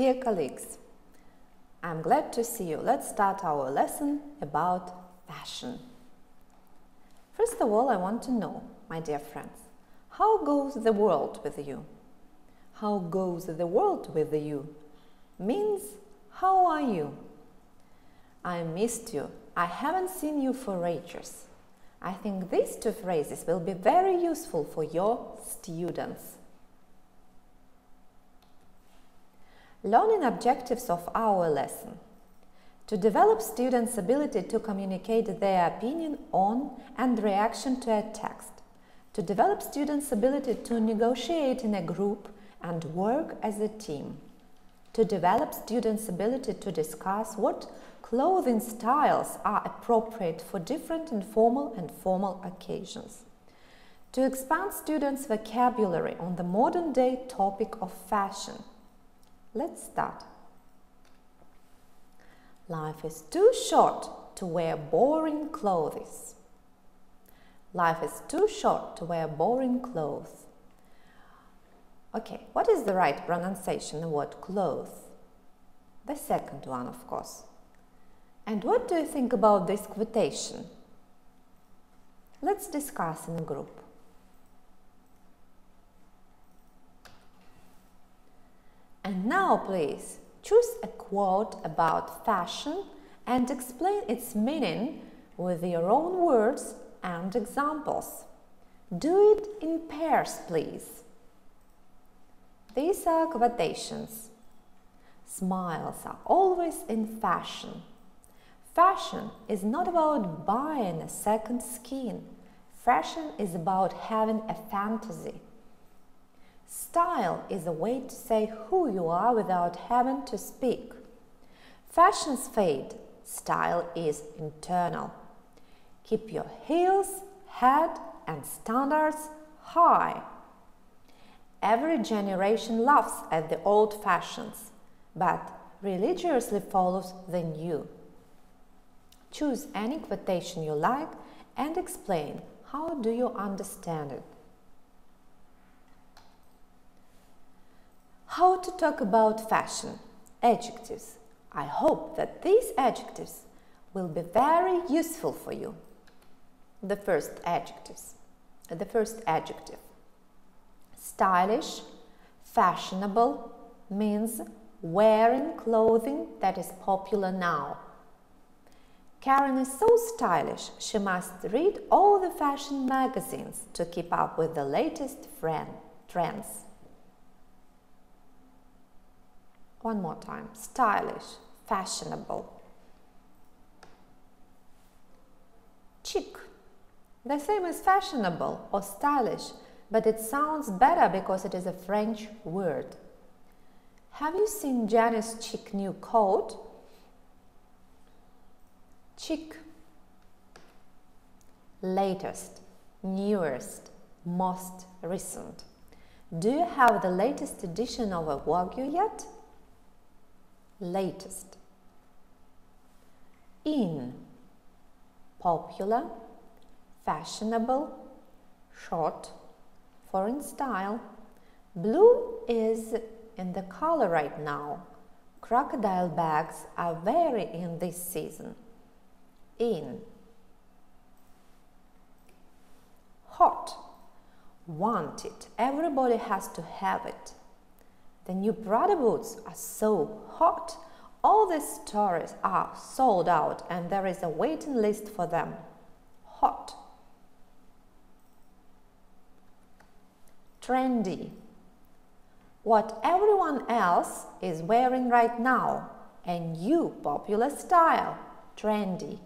Dear colleagues, I'm glad to see you. Let's start our lesson about fashion. First of all, I want to know, my dear friends, how goes the world with you? How goes the world with you means how are you? I missed you. I haven't seen you for ages. I think these two phrases will be very useful for your students. Learning objectives of our lesson. To develop students' ability to communicate their opinion on and reaction to a text. To develop students' ability to negotiate in a group and work as a team. To develop students' ability to discuss what clothing styles are appropriate for different informal and formal occasions. To expand students' vocabulary on the modern-day topic of fashion. Let's start. Life is too short to wear boring clothes. Life is too short to wear boring clothes. Okay, what is the right pronunciation of the word clothes? The second one, of course. And what do you think about this quotation? Let's discuss in a group. And now, please, choose a quote about fashion and explain its meaning with your own words and examples. Do it in pairs, please. These are quotations. Smiles are always in fashion. Fashion is not about buying a second skin. Fashion is about having a fantasy. Style is a way to say who you are without having to speak. Fashions fade. Style is internal. Keep your heels, head and standards high. Every generation laughs at the old fashions, but religiously follows the new. Choose any quotation you like and explain how do you understand it. How to talk about fashion. Adjectives. I hope that these adjectives will be very useful for you. The first adjective. Stylish, fashionable means wearing clothing that is popular now. Karen is so stylish, she must read all the fashion magazines to keep up with the latest trends. One more time. Stylish, fashionable. Chic. The same as fashionable or stylish, but it sounds better because it is a French word. Have you seen Janice's chic new coat? Chic. Latest, newest, most recent. Do you have the latest edition of a Wagyu yet? Latest. In. Popular, fashionable, short, foreign style. Blue is in the color right now. Crocodile bags are very in this season. In. Hot. Wanted. Everybody has to have it. The new Prada boots are so hot. All the stores are sold out and there is a waiting list for them. Hot. Trendy. What everyone else is wearing right now. A new popular style. Trendy.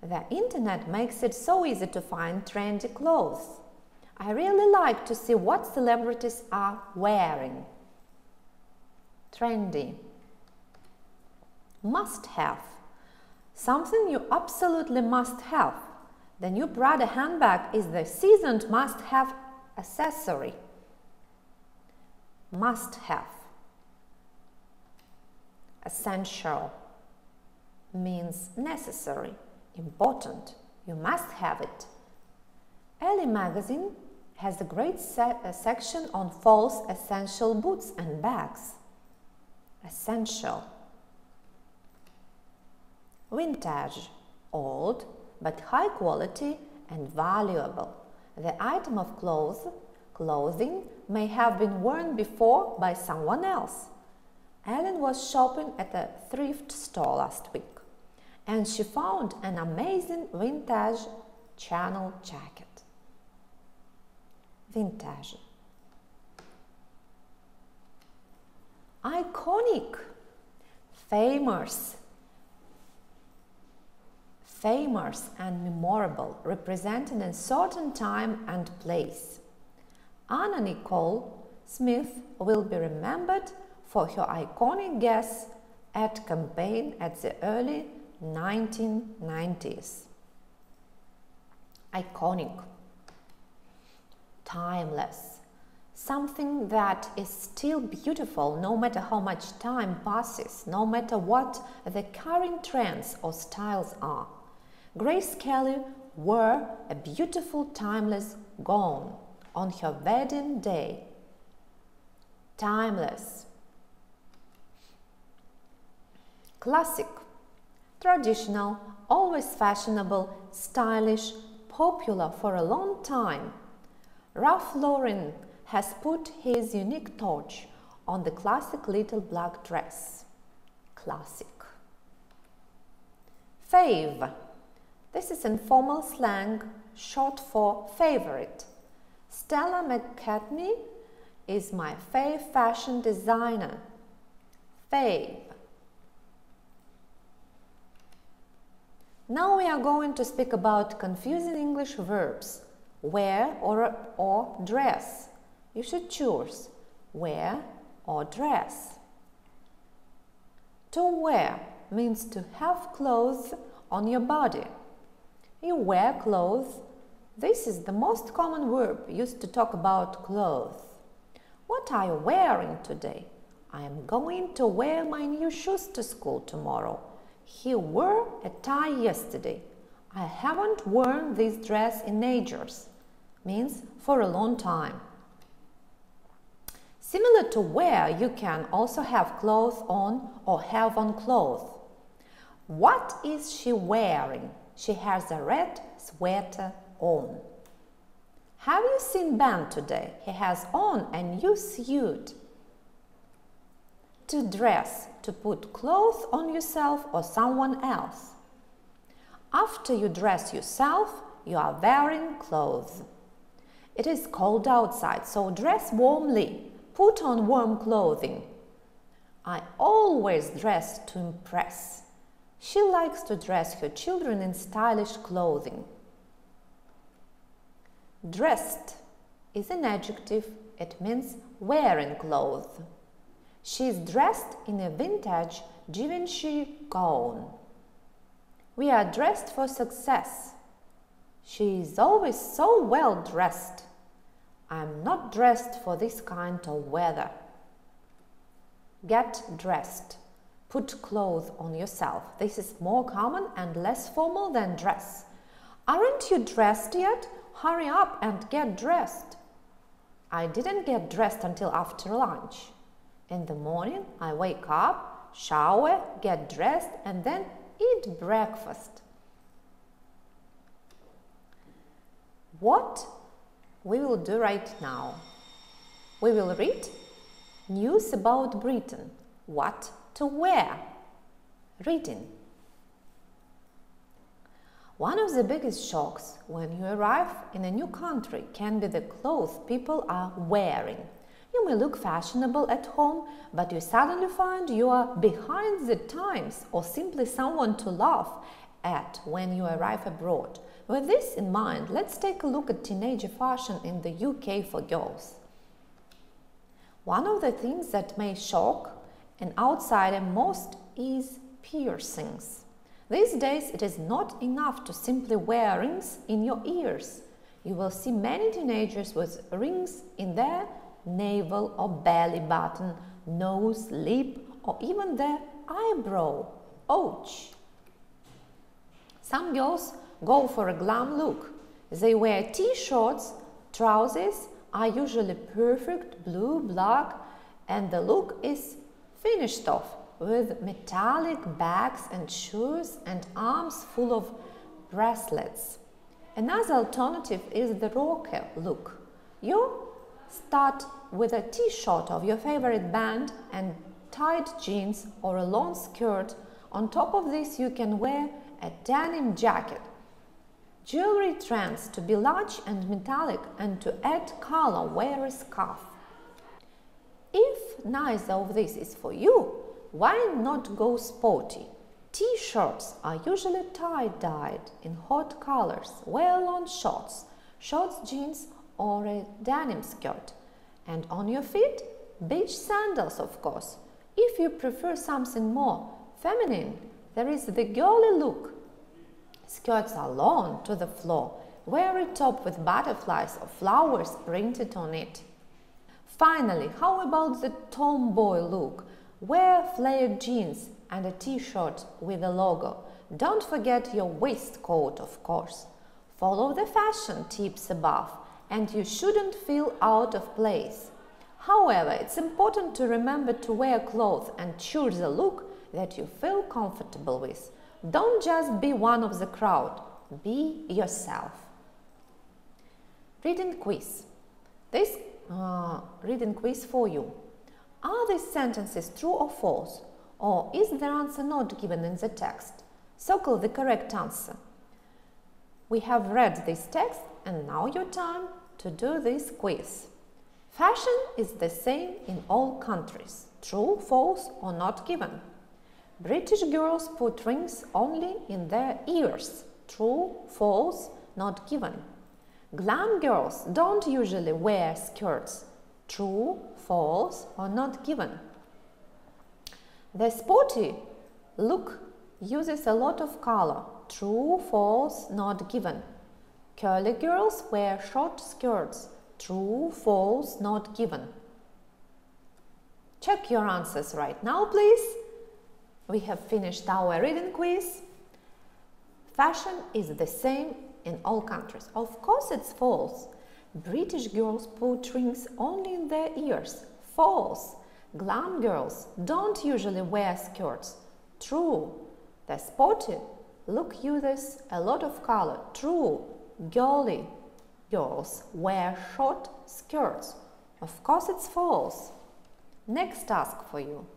The internet makes it so easy to find trendy clothes. I really like to see what celebrities are wearing. Trendy. Must have. Something you absolutely must have. The new Prada handbag is the seasoned must-have accessory. Must have. Essential means necessary, important. You must have it. Elle magazine has a great section on false essential boots and bags. essential. Vintage, old but high quality and valuable. The item of clothing may have been worn before by someone else. Ellen was shopping at a thrift store last week, and she found an amazing vintage Channel jacket. Vintage. Iconic, famous and memorable, representing a certain time and place. Anna Nicole Smith will be remembered for her iconic guest ad campaign at the early 1990s. Iconic, timeless, something that is still beautiful no matter how much time passes, no matter what the current trends or styles are. Grace Kelly wore a beautiful timeless gown on her wedding day. Timeless. Classic, traditional, always fashionable, stylish, popular for a long time. Ralph Lauren has put his unique touch on the classic little black dress. Classic. Fave. This is informal slang short for favorite. Stella McCartney is my fave fashion designer. Fave. Now we are going to speak about confusing English verbs. Wear or dress. You should choose wear or dress. To wear means to have clothes on your body. You wear clothes. This is the most common verb used to talk about clothes. What are you wearing today? I am going to wear my new shoes to school tomorrow. He wore a tie yesterday. I haven't worn this dress in ages. Means for a long time. Similar to wear, you can also have clothes on or have on clothes. What is she wearing? She has a red sweater on. Have you seen Ben today? He has on a new suit. To dress, to put clothes on yourself or someone else. After you dress yourself, you are wearing clothes. It is cold outside, so dress warmly. Put on warm clothing. I always dress to impress. She likes to dress her children in stylish clothing. Dressed is an adjective. It means wearing clothes. She is dressed in a vintage Givenchy gown. We are dressed for success. She is always so well dressed. I am not dressed for this kind of weather. Get dressed. Put clothes on yourself. This is more common and less formal than dress. Aren't you dressed yet? Hurry up and get dressed. I didn't get dressed until after lunch. In the morning, I wake up, shower, get dressed, and then eat breakfast. What we will do right now? We will read news about Britain. What to wear? Reading. One of the biggest shocks when you arrive in a new country can be the clothes people are wearing. You may look fashionable at home, but you suddenly find you are behind the times or simply someone to laugh at when you arrive abroad. With this in mind, let's take a look at teenager fashion in the UK for girls. One of the things that may shock an outsider most is piercings. These days, it is not enough to simply wear rings in your ears. You will see many teenagers with rings in their navel or belly button, nose, lip, or even their eyebrow. Ouch! Some girls go for a glam look. They wear t-shirts, trousers are usually perfect blue, black, and the look is finished off with metallic bags and shoes and arms full of bracelets. Another alternative is the rocker look. You start with a t-shirt of your favorite band and tight jeans or a long skirt. On top of this, you can wear a denim jacket. Jewelry trends to be large and metallic, and to add color, wear a scarf. If neither of this is for you, why not go sporty? T-shirts are usually tie-dyed in hot colors. Wear long shorts, jeans or a denim skirt. And on your feet, beach sandals, of course. If you prefer something more feminine, there is the girly look. Skirts are long to the floor. Wear a top with butterflies or flowers printed on it. Finally, how about the tomboy look? Wear flared jeans and a t-shirt with a logo. Don't forget your waistcoat, of course. Follow the fashion tips above, and you shouldn't feel out of place. However, it's important to remember to wear clothes and choose a look that you feel comfortable with. Don't just be one of the crowd. Be yourself. Reading quiz. This reading quiz for you. Are these sentences true or false? Or is their answer not given in the text? Circle the correct answer. We have read this text, and now your time to do this quiz. Fashion is the same in all countries. True, false, or not given? British girls put rings only in their ears. True, false, not given? Glam girls don't usually wear skirts. True, false, or not given? The sporty look uses a lot of color. True, false, not given? Curly girls wear short skirts. True, false, not given? Check your answers right now, please. We have finished our reading quiz. Fashion is the same in all countries. Of course it's false. British girls put rings only in their ears. False. Glam girls don't usually wear skirts. True. The sporty look uses a lot of color. True. Girly girls wear short skirts. Of course it's false. Next task for you.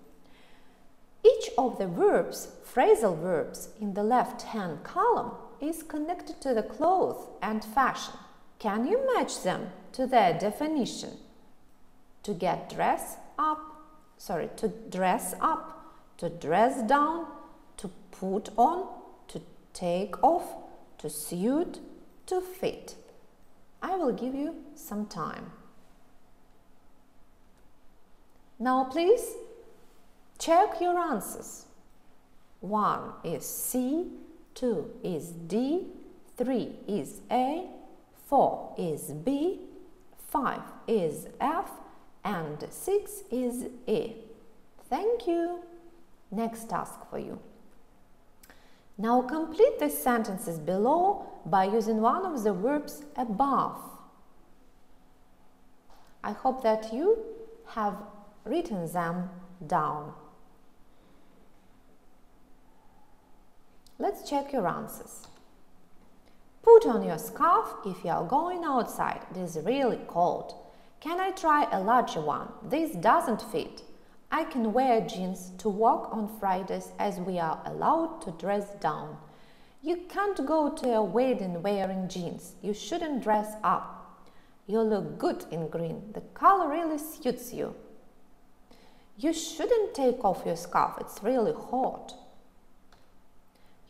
Each of the verbs, phrasal verbs, in the left-hand column is connected to the clothes and fashion. Can you match them to their definition? To get dress up, to dress up, to dress down, to put on, to take off, to suit, to fit. I will give you some time. Now please check your answers. 1 is C, 2 is D, 3 is A, 4 is B, 5 is F, and 6 is E. Thank you. Next task for you. Now complete the sentences below by using one of the verbs above. I hope that you have written them down. Let's check your answers. Put on your scarf if you are going outside. It is really cold. Can I try a larger one? This doesn't fit. I can wear jeans to work on Fridays as we are allowed to dress down. You can't go to a wedding wearing jeans. You shouldn't dress up. You look good in green. The color really suits you. You shouldn't take off your scarf. It's really hot.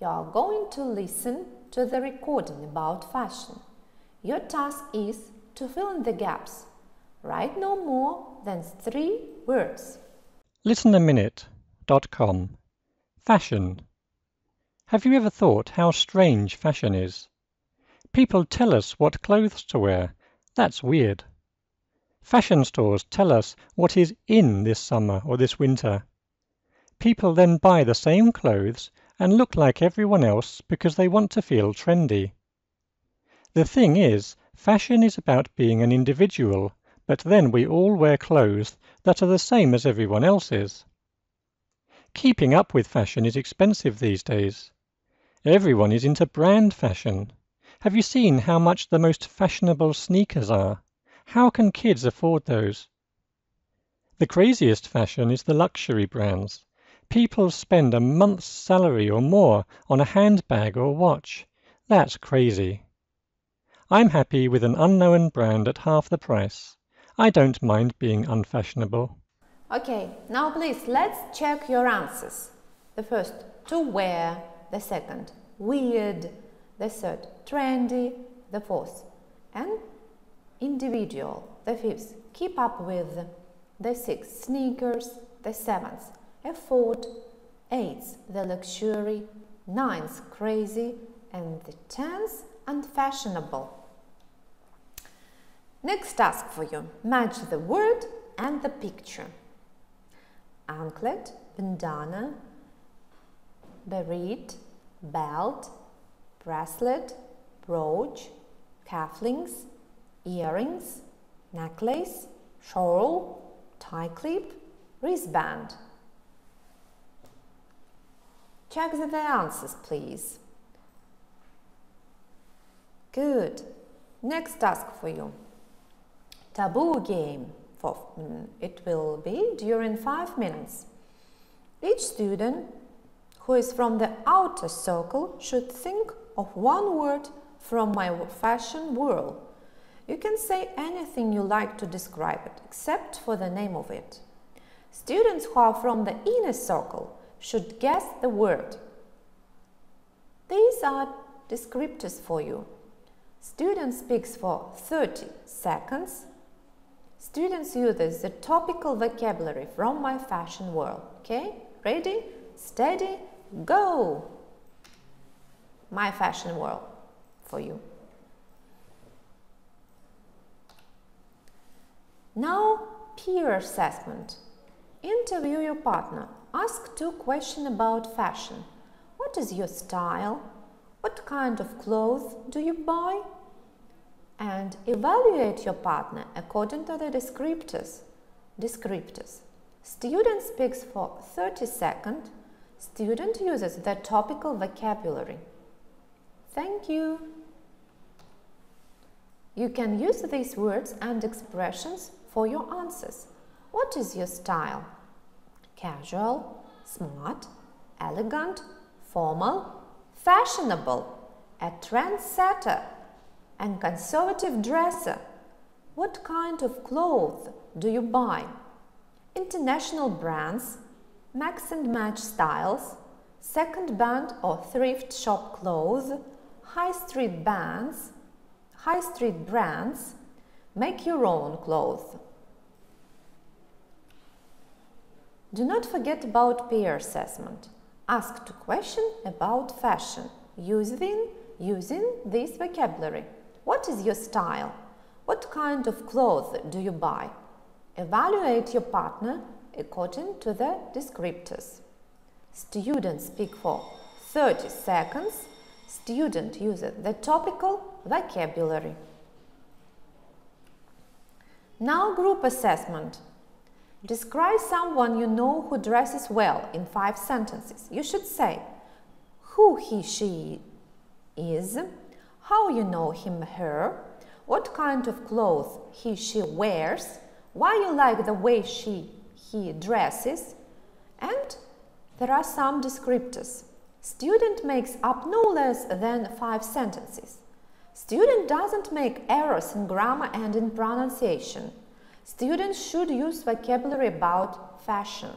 You are going to listen to the recording about fashion. Your task is to fill in the gaps. Write no more than 3 words. Listenaminute.com. Fashion. Have you ever thought how strange fashion is? People tell us what clothes to wear. That's weird. Fashion stores tell us what is in this summer or this winter. People then buy the same clothes and look like everyone else because they want to feel trendy. The thing is, fashion is about being an individual, but then we all wear clothes that are the same as everyone else's. Keeping up with fashion is expensive these days. Everyone is into brand fashion. Have you seen how much the most fashionable sneakers are? How can kids afford those? The craziest fashion is the luxury brands. People spend a month's salary or more on a handbag or watch. That's crazy. I'm happy with an unknown brand at half the price. I don't mind being unfashionable. Okay, now please let's check your answers. The first, to wear. The second, weird. The third, trendy. The fourth, and individual. The fifth, keep up with. The sixth, sneakers. The seventh, afford. Eighth, the luxury. Ninth, crazy. And the 10th, unfashionable. Next task for you. Match the word and the picture. Anklet, bandana, beret, belt, bracelet, brooch, cufflinks, earrings, necklace, shawl, tie clip, wristband. Check the answers, please. Good. Next task for you. Taboo game. It will be during 5 minutes. Each student who is from the outer circle should think of one word from my fashion world. You can say anything you like to describe it, except for the name of it. Students who are from the inner circle should guess the word. These are descriptors for you. Student speaks for 30 seconds. Students uses the topical vocabulary from my fashion world. Okay? Ready? Steady? Go! My fashion world for you. Now, peer assessment. Interview your partner. Ask 2 questions about fashion. What is your style? What kind of clothes do you buy? And evaluate your partner according to the descriptors. Student speaks for 30 seconds. Student uses the topical vocabulary. Thank you. You can use these words and expressions for your answers. What is your style? Casual, smart, elegant, formal, fashionable, a trendsetter, and conservative dresser. What kind of clothes do you buy? International brands, mix and match styles, second-hand or thrift shop clothes, high street brands, make your own clothes. Do not forget about peer assessment. Ask 2 questions about fashion using this vocabulary. What is your style? What kind of clothes do you buy? Evaluate your partner according to the descriptors. Students speak for 30 seconds. Student uses the topical vocabulary. Now group assessment. Describe someone you know who dresses well in 5 sentences. You should say who he, she is, how you know him, her, what kind of clothes he, she wears, why you like the way she, he dresses, and there are some descriptors. Student makes up no less than 5 sentences. Student doesn't make errors in grammar and in pronunciation. Students should use vocabulary about fashion.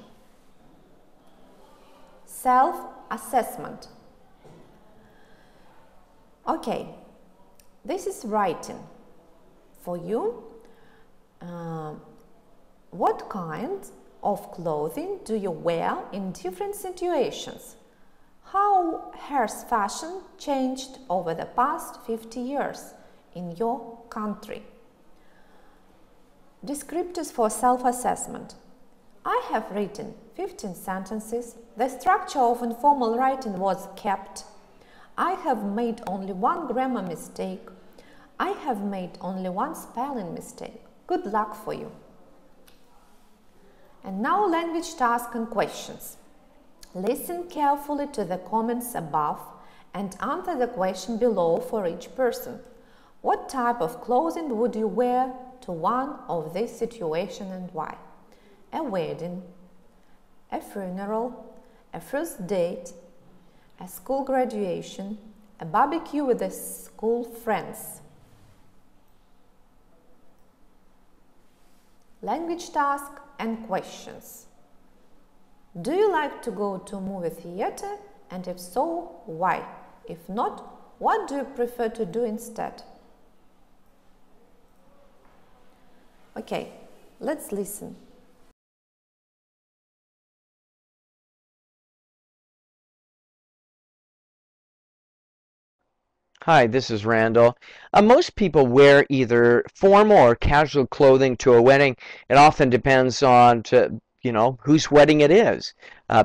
Self-assessment. Okay, this is writing for you. What kind of clothing do you wear in different situations? How has fashion changed over the past 50 years in your country? Descriptors for self-assessment. I have written 15 sentences. The structure of informal writing was kept. I have made only 1 grammar mistake. I have made only 1 spelling mistake. Good luck for you. And now language task and questions. Listen carefully to the comments above and answer the question below for each person. What type of clothing would you wear to one of these situations and why? A wedding, a funeral, a first date, a school graduation, a barbecue with the school friends. Language task and questions. Do you like to go to movie theater? And if so, why? If not, what do you prefer to do instead? Okay, let's listen. Hi, this is Randall. Most people wear either formal or casual clothing to a wedding. It often depends on whose wedding it is.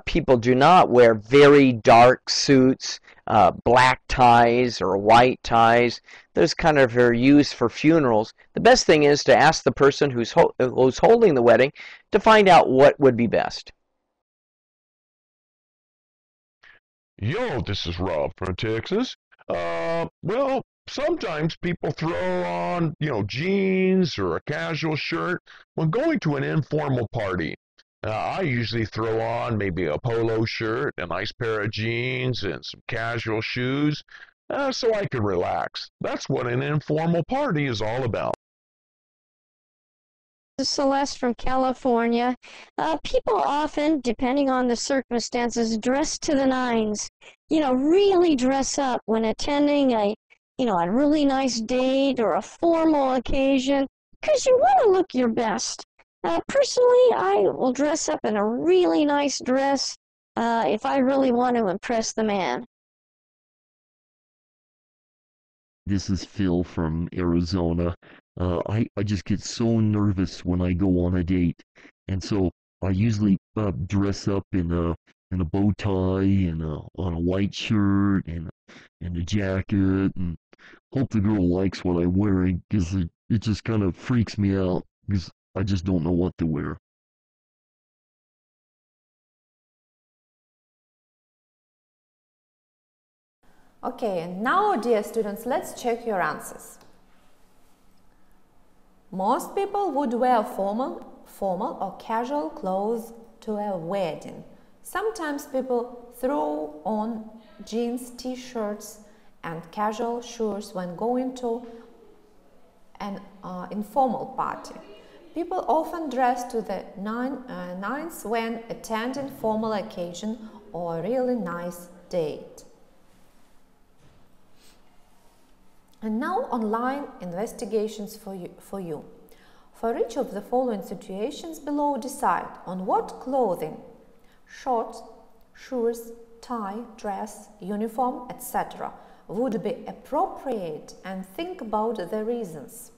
People do not wear very dark suits, black ties or white ties. Those kind of are used for funerals. The best thing is to ask the person who's holding the wedding to find out what would be best. Yo, this is Rob from Texas. Well, sometimes people throw on, jeans or a casual shirt when going to an informal party. I usually throw on maybe a polo shirt, a nice pair of jeans, and some casual shoes, so I can relax. That's what an informal party is all about. This is Celeste from California. People often, depending on the circumstances, dress to the nines. Really dress up when attending a really nice date or a formal occasion, because you want to look your best. Personally, I will dress up in a really nice dress if I really want to impress the man. This is Phil from Arizona. I just get so nervous when I go on a date, and so I usually dress up in a bow tie and on a white shirt and a jacket, and hope the girl likes what I'm wearing, because it just kind of freaks me out because I just don't know what to wear. Okay, and now, dear students, let's check your answers. Most people would wear formal or casual clothes to a wedding. Sometimes people throw on jeans, t-shirts and casual shoes when going to an informal party. People often dress to the nines when attending formal occasion or a really nice date. And now online investigations for you. For each of the following situations below, decide on what clothing, shorts, shoes, tie, dress, uniform, etc. would be appropriate and think about the reasons.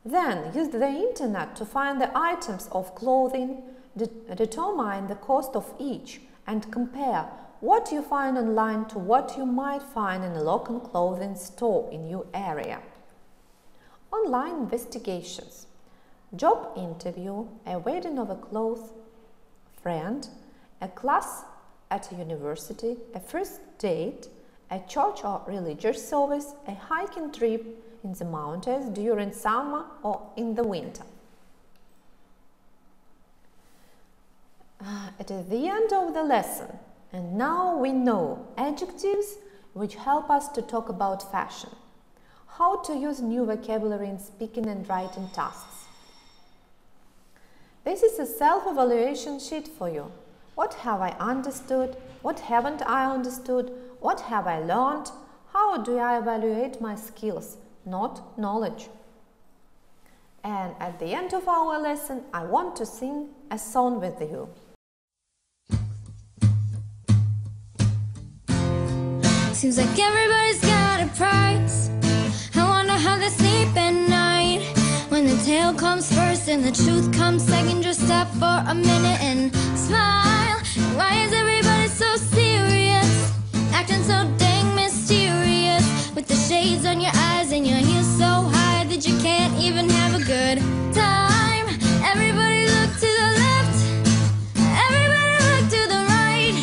Then use the internet to find the items of clothing, determine the cost of each and compare what you find online to what you might find in a local clothing store in your area. Online investigations. Job interview, a wedding of a close friend, a class at a university, a first date, a church or religious service, a hiking trip in the mountains during summer or in the winter. It is the end of the lesson. And now we know adjectives which help us to talk about fashion, how to use new vocabulary in speaking and writing tasks. This is a self-evaluation sheet for you. What have I understood? What haven't I understood? What have I learned? How do I evaluate my skills, not knowledge? And at the end of our lesson, I want to sing a song with you. Seems like everybody's got a price. I wonder how they sleep at night. When the tale comes first and the truth comes second, just stop for a minute and smile. Why is everybody so serious? Acting so dang mysterious. With the shades on your eyes and your heels so high that you can't even have a good time. Everybody look to the left. Everybody look to the right.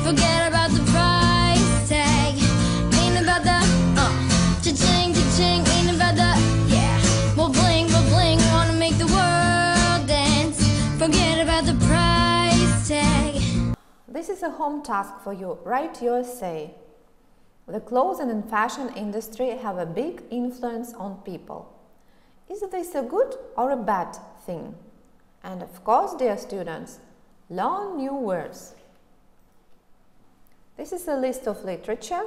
Forget about the price tag. Ain't about the cha-ching, cha-ching. Ain't about the more bling. Wanna make the world dance. Forget about the price tag. This is a home task for you. Write your essay. The clothing and fashion industry have a big influence on people. Is this a good or a bad thing? And of course, dear students, learn new words. This is a list of literature,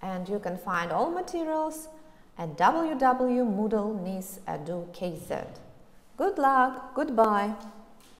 and you can find all materials at www.moodle.nis.edu.kz. Good luck, goodbye.